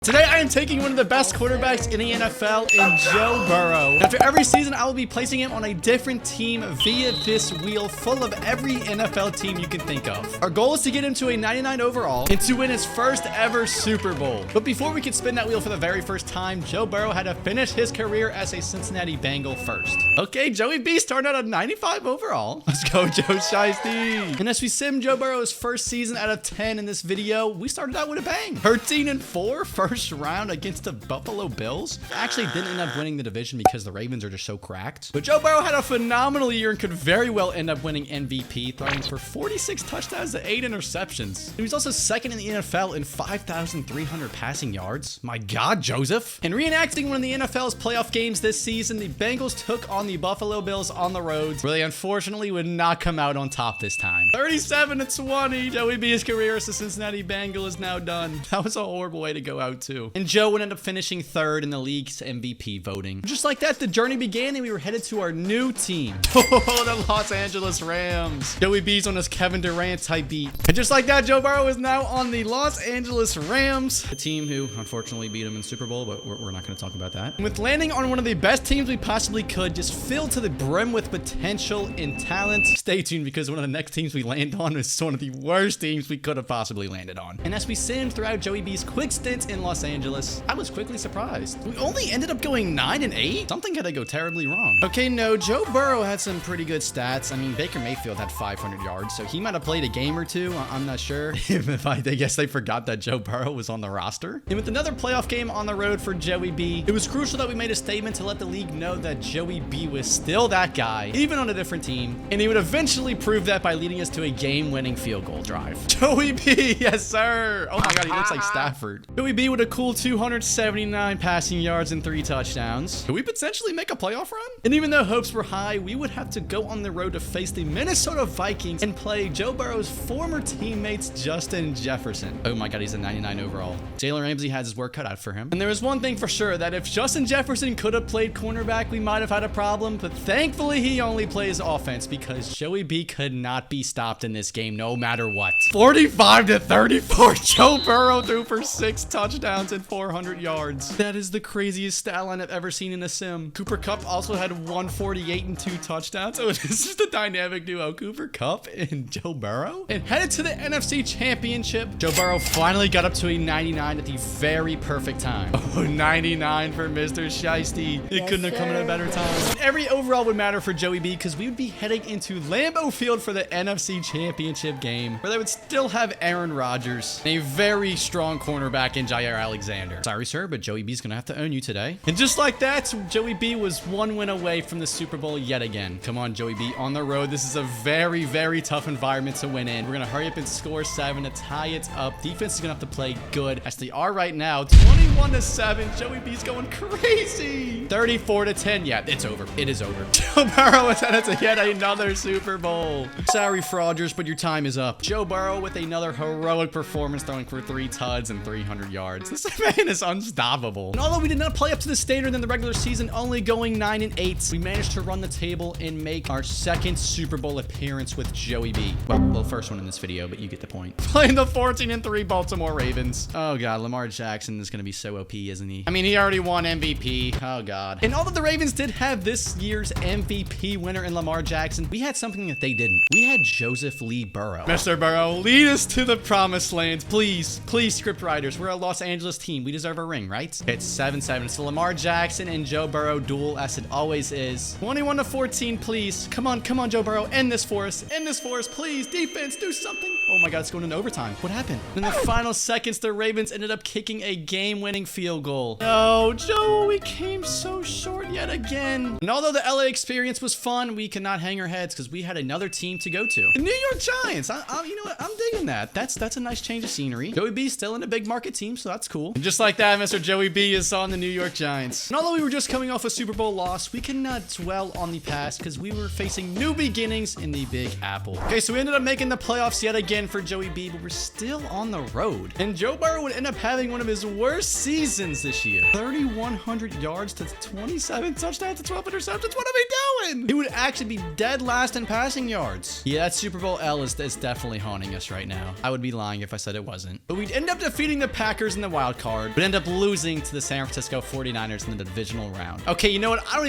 Today, I am taking one of the best quarterbacks in the NFL in Joe Burrow. After every season, I will be placing him on a different team via this wheel full of every NFL team you can think of. Our goal is to get him to a 99 overall and to win his first ever Super Bowl. But before we could spin that wheel for the very first time, Joe Burrow had to finish his career as a Cincinnati Bengal first. Okay, Joey B started out at 95 overall. Let's go, Joe Shiesty. And as we sim Joe Burrow's first season out of 10 in this video, we started out with a bang. 13-4, first round against the Buffalo Bills. Actually didn't end up winning the division because the Ravens are just so cracked. But Joe Burrow had a phenomenal year and could very well end up winning MVP, throwing for 46 touchdowns to 8 interceptions. He was also second in the NFL in 5,300 passing yards. My God, Joseph. And reenacting one of the NFL's playoff games this season, the Bengals took on the Buffalo Bills on the road, where they unfortunately would not come out on top this time. 37-20. Joey B's career as a Cincinnati Bengal is now done. That was a horrible way to go out too. And Joe would end up finishing third in the league's MVP voting. Just like that, the journey began and we were headed to our new team. Oh, the Los Angeles Rams. Joey B's on his Kevin Durant type beat. And just like that, Joe Burrow is now on the Los Angeles Rams, a team who unfortunately beat him in Super Bowl, but we're not going to talk about that. And with landing on one of the best teams we possibly could, just filled to the brim with potential and talent. Stay tuned because one of the next teams we land on is one of the worst teams we could have possibly landed on. And as we simmed throughout Joey B's quick stint in Los Angeles, I was quickly surprised. We only ended up going 9-8. Something had to go terribly wrong. Okay, no, Joe Burrow had some pretty good stats. I mean, Baker Mayfield had 500 yards, so he might have played a game or two. I'm not sure. I guess they forgot that Joe Burrow was on the roster. And with another playoff game on the road for Joey B, it was crucial that we made a statement to let the league know that Joey B was still that guy, even on a different team. And he would eventually prove that by leading us to a game-winning field goal drive. Joey B, yes, sir. Oh my God, he looks like Stafford. Joey B with a cool 279 passing yards and 3 touchdowns. Could we potentially make a playoff run? And even though hopes were high, we would have to go on the road to face the Minnesota Vikings and play Joe Burrow's former teammates, Justin Jefferson. Oh my God, he's a 99 overall. Jalen Ramsey has his work cut out for him. And there was one thing for sure, that if Justin Jefferson could have played cornerback, we might have had a problem, but thankfully he only plays offense because Joey B could not be stopped in this game no matter what. 45-34, Joe Burrow threw for 6 touchdowns and 400 yards. That is the craziest stat line I've ever seen in a sim. Cooper Kupp also had 148 and 2 touchdowns. So this is the dynamic duo, Cooper Kupp and Joe Burrow. And headed to the NFC Championship, Joe Burrow finally got up to a 99 at the very perfect time. Oh, 99 for Mr. Shiesty. It couldn't have come at a better time. And every overall would matter for Joey B because we would be heading into Lambeau Field for the NFC Championship game, where they would still have Aaron Rodgers and a very strong cornerback in Jair Alexander. Sorry, sir, but Joey B's gonna have to own you today. And just like that, Joey B was 1 win away from the Super Bowl yet again. Come on, Joey B, on the road. This is a very, very tough environment to win in. We're gonna hurry up and score 7 to tie it up. Defense is gonna have to play good, as they are right now. 21-7. Joey B's going crazy. 34-10. Yeah, it's over. It is over. Joe Burrow is headed to yet another Super Bowl. Sorry, frauders, but your time is up. Joe Burrow with another heroic performance, throwing for 3 tuds and 300 yards. This man is unstoppable. And although we did not play up to the standard in the regular season, only going 9-8, we managed to run the table and make our second Super Bowl appearance with Joey B. Well, first one in this video, but you get the point. Playing the 14-3 Baltimore Ravens. Oh God, Lamar Jackson is gonna be so OP, isn't he? I mean, he already won MVP. Oh God. And although the Ravens did have this year's MVP winner in Lamar Jackson, we had something that they didn't. We had Joseph Lee Burrow. Mr. Burrow, lead us to the promised land. Please, please, script writers. We're a Los Angeles team. We deserve a ring, right? It's 7-7. It's the Lamar Jackson and Joe Burrow duel, as it always is. 21-14, please. Come on, Joe Burrow. End this for us. End this for us, please. Defense, do something. Oh my God, it's going into overtime. What happened? In the final seconds, the Ravens ended up kicking a game-winning field goal. No, Joe, we came so short yet again. And although the LA experience was fun, we could not hang our heads because we had another team to go to. The New York Giants. You know what? I'm digging that. That's a nice change of scenery. Joey B's still in a big market team, so that's cool. And just like that, Mr. Joey B is on the New York Giants. And although we were just coming off a Super Bowl loss, we cannot dwell on the past because we were facing new beginnings in the Big Apple. Okay, so we ended up making the playoffs yet again for Joey B, but we're still on the road. And Joe Burrow would end up having one of his worst seasons this year. 3,100 yards to 27 touchdowns to 12 interceptions. What are we doing? He would actually be dead last in passing yards. Yeah, that Super Bowl L is definitely haunting us right now. I would be lying if I said it wasn't. But we'd end up defeating the Packers in the wild card. We'd end up losing to the San Francisco 49ers in the divisional round. Okay, you know what? I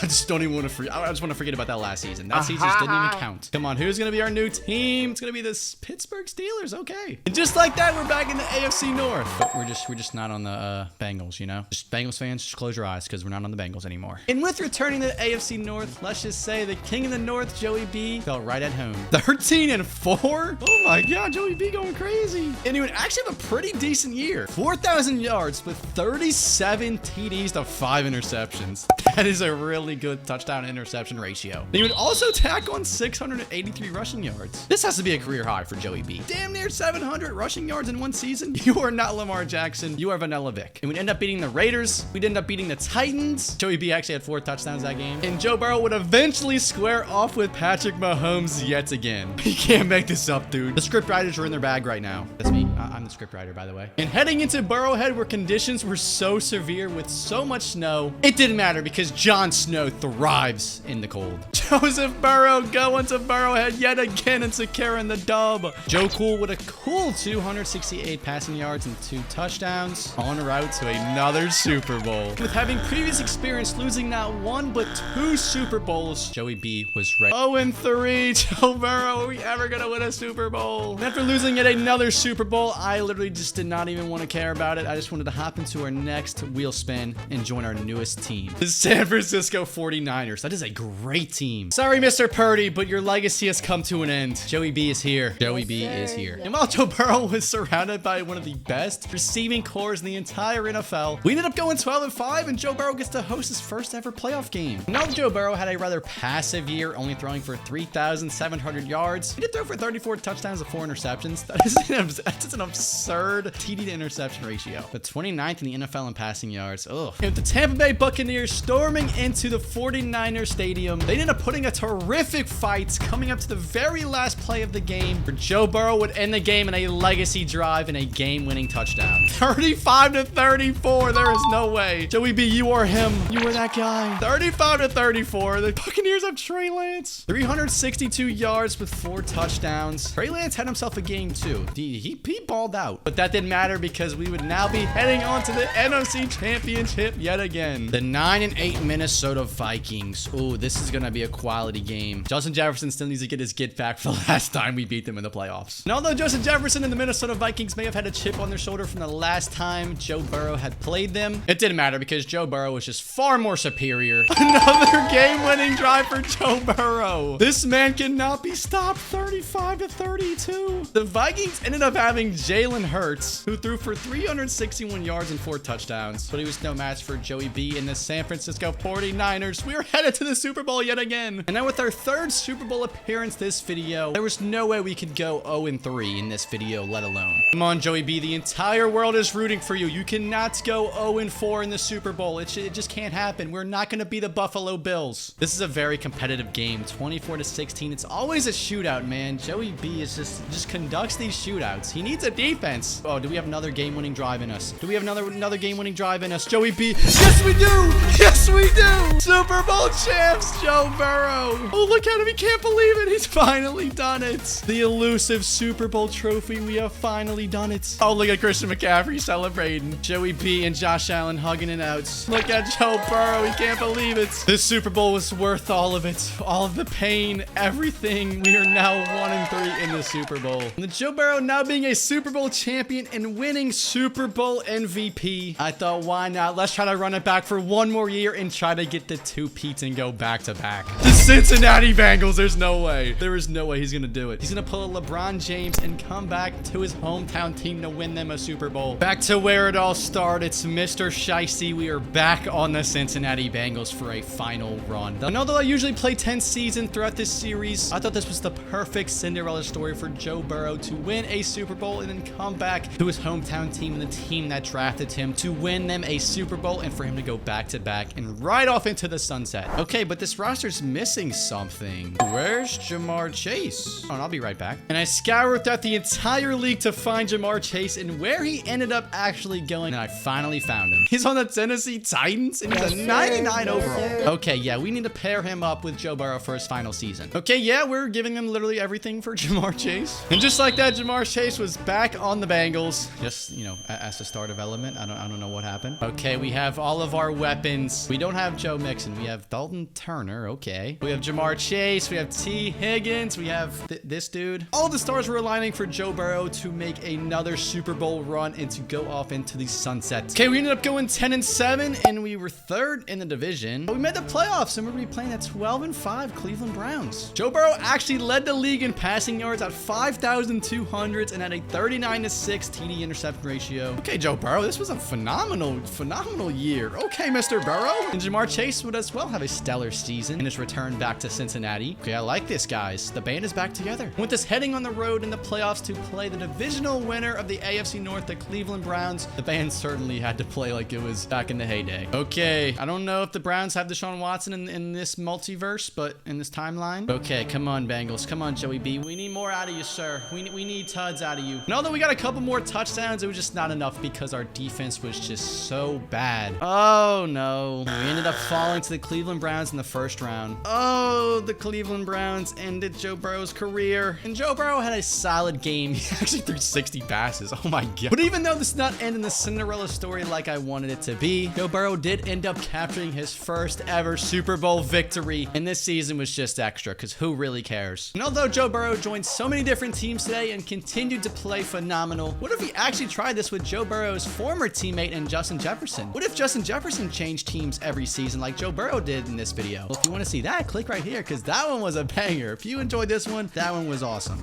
just want to forget about that last season. That season just didn't even count. Come on, who's going to be our new team? It's going to be the Pittsburgh Steelers. Okay. And just like that, we're back in the AFC North. But we're just not on the Bengals, you know? Just Bengals fans, just close your eyes because we're not on the Bengals anymore. And with returning to the AFC North, let's just say the king of the North, Joey B, felt right at home. 13-4? Oh my God, Joey B going crazy. And he would actually have a pretty decent year. 4,000 yards with 37 TDs to 5 interceptions. That is a really good touchdown interception ratio. And he would also tack on 683 rushing yards. This has to be a career high for Joey B. Damn near 700 rushing yards in one season. You are not Lamar Jackson. You are Vanilla Vic. And we'd end up beating the Raiders. We'd end up beating the Titans. Joey B actually had 4 touchdowns that game. And Joe Burrow would eventually square off with Patrick Mahomes yet again. You can't make this up, dude. The script writers are in their bag right now. That's me. I'm the script writer, by the way. And heading into Burrowhead, where conditions were so severe with so much snow, it didn't matter because Jon Snow thrives in the cold. Joseph Burrow going to Burrowhead yet again and securing the dub. Joe Cool with a cool 268 passing yards and 2 touchdowns on route to another Super Bowl. With having previous experience losing not 1 but 2 Super Bowls, Joey B was ready. 0-3, Joe Burrow, are we ever gonna win a Super Bowl? And after losing yet another Super Bowl, I literally just did not even want to care about it. I just wanted to hop into our next wheel spin and join our newest team, the San Francisco 49ers. That is a great team. Sorry, Mr. Purdy, but your legacy has come to an end. Joey B is here. Joey B is here. And while Joe Burrow was surrounded by one of the best receiving cores in the entire NFL, we ended up going 12-5, and Joe Burrow gets to host his first ever playoff game. Now Joe Burrow had a rather passive year, only throwing for 3,700 yards. He did throw for 34 touchdowns and 4 interceptions. That's an absurd TD to interception ratio. But 29th in the NFL in passing yards. Ugh. And the Tampa Bay Buccaneers storming into the 49ers stadium, they ended up putting a terrific fight coming up to the very last play of the game, where Joe Burrow would end the game in a legacy drive and a game-winning touchdown. 35-34. There is no way. Joey B, you are him. You are that guy. 35-34. The Buccaneers have Trey Lance. 362 yards with 4 touchdowns. Trey Lance had himself a game too. He balled out. But that didn't matter because we would now be heading on to the NFC Championship yet again. The 9-8 Minnesota Vikings. Oh, this is going to be a quality game. Justin Jefferson still needs to get his get back for the last time we beat them in the playoffs. And although Justin Jefferson and the Minnesota Vikings may have had a chip on their shoulder from the last time Joe Burrow had played them, it didn't matter because Joe Burrow was just far more superior. Another game-winning drive for Joe Burrow. This man cannot be stopped. 35-32. The Vikings ended up having Jalen Hurts, who threw for 361 yards and 4 touchdowns, but he was no match for Joey B and the San Francisco 49ers. We are headed to the Super Bowl yet again. And now with our 3rd Super Bowl appearance this video, there was no way we could go 0-3 in this video, let alone. Come on, Joey B. The entire world is rooting for you. You cannot go 0-4 in the Super Bowl. It just can't happen. We're not going to be the Buffalo Bills. This is a very competitive game, 24-16. It's always a shootout, man. Joey B is just conducts these shootouts. He needs a defense. Oh, do we have another game-winning drive in us? Do we have another game-winning drive in us? Joey B. Yes, we do. Yes, we do. Super Bowl champs, Joe Burrow. Oh, look at him. He can't believe it. He's finally done it. The elusive Super Bowl trophy. We have finally done it. Oh, look at Christian McCaffrey celebrating. Joey B and Josh Allen hugging it out. Look at Joe Burrow. He can't believe it. This Super Bowl was worth all of it. All of the pain, everything. We are now 1-3 in the Super Bowl. And the Joe Burrow now being a Super Bowl champion and winning Super Bowl MVP. I thought, why not? Let's try to run it back for one more year and try to get the 2-peats and go back-to-back. The Cincinnati Bengals. There's no way. There is no way he's going to do it. He's going to pull a LeBron James and come back to his hometown team to win them a Super Bowl. Back to where it all started. It's Mr. Shicey. We are back on the Cincinnati Bengals for a final run. And although I usually play 10 seasons throughout this series, I thought this was the perfect Cinderella story for Joe Burrow to win a Super Bowl and then come back to his hometown team and the team that drafted him to win them a Super Bowl and for him to go back-to-back and right off into the sunset. Okay, but this roster's missing missing something. Where's Jamar Chase? Oh, I'll be right back. And I scoured throughout the entire league to find Jamar Chase and where he ended up actually going. And I finally found him. He's on the Tennessee Titans and he's a 99 overall. Okay, yeah, we need to pair him up with Joe Burrow for his final season. Okay, yeah, we're giving them literally everything for Jamar Chase. And just like that, Jamar Chase was back on the Bengals. Just, you know, as the star development. I don't know what happened. Okay, we have all of our weapons. We don't have Joe Mixon. We have Dalton Turner. Okay. We have Jamar Chase. We have T. Higgins. We have this dude. All the stars were aligning for Joe Burrow to make another Super Bowl run and to go off into the sunset. Okay, we ended up going 10-7 and we were third in the division. But we made the playoffs and we're going to be playing at 12-5 Cleveland Browns. Joe Burrow actually led the league in passing yards at 5,200 and had a 39-6 TD interception ratio. Okay, Joe Burrow, this was a phenomenal year. Okay, Mr. Burrow. And Jamar Chase would as well have a stellar season in his return back to Cincinnati. Okay, I like this, guys. The band is back together. With us heading on the road in the playoffs to play the divisional winner of the AFC North, the Cleveland Browns, the band certainly had to play like it was back in the heyday. Okay, I don't know if the Browns have Deshaun Watson in this multiverse, but in this timeline. Okay, come on, Bengals. Come on, Joey B. We need more out of you, sir. We need tuds out of you. And although we got a couple more touchdowns, it was just not enough because our defense was just so bad. Oh, no. We ended up falling to the Cleveland Browns in the first round. Oh, the Cleveland Browns ended Joe Burrow's career. And Joe Burrow had a solid game. He actually threw 60 passes. Oh, my God. But even though this did not end in the Cinderella story like I wanted it to be, Joe Burrow did end up capturing his first ever Super Bowl victory. And this season was just extra because who really cares? And although Joe Burrow joined so many different teams today and continued to play phenomenal, what if we actually tried this with Joe Burrow's former teammate and Justin Jefferson? What if Justin Jefferson changed teams every season like Joe Burrow did in this video? Well, if you want to see that, click right here because that one was a banger. If you enjoyed this one, that one was awesome.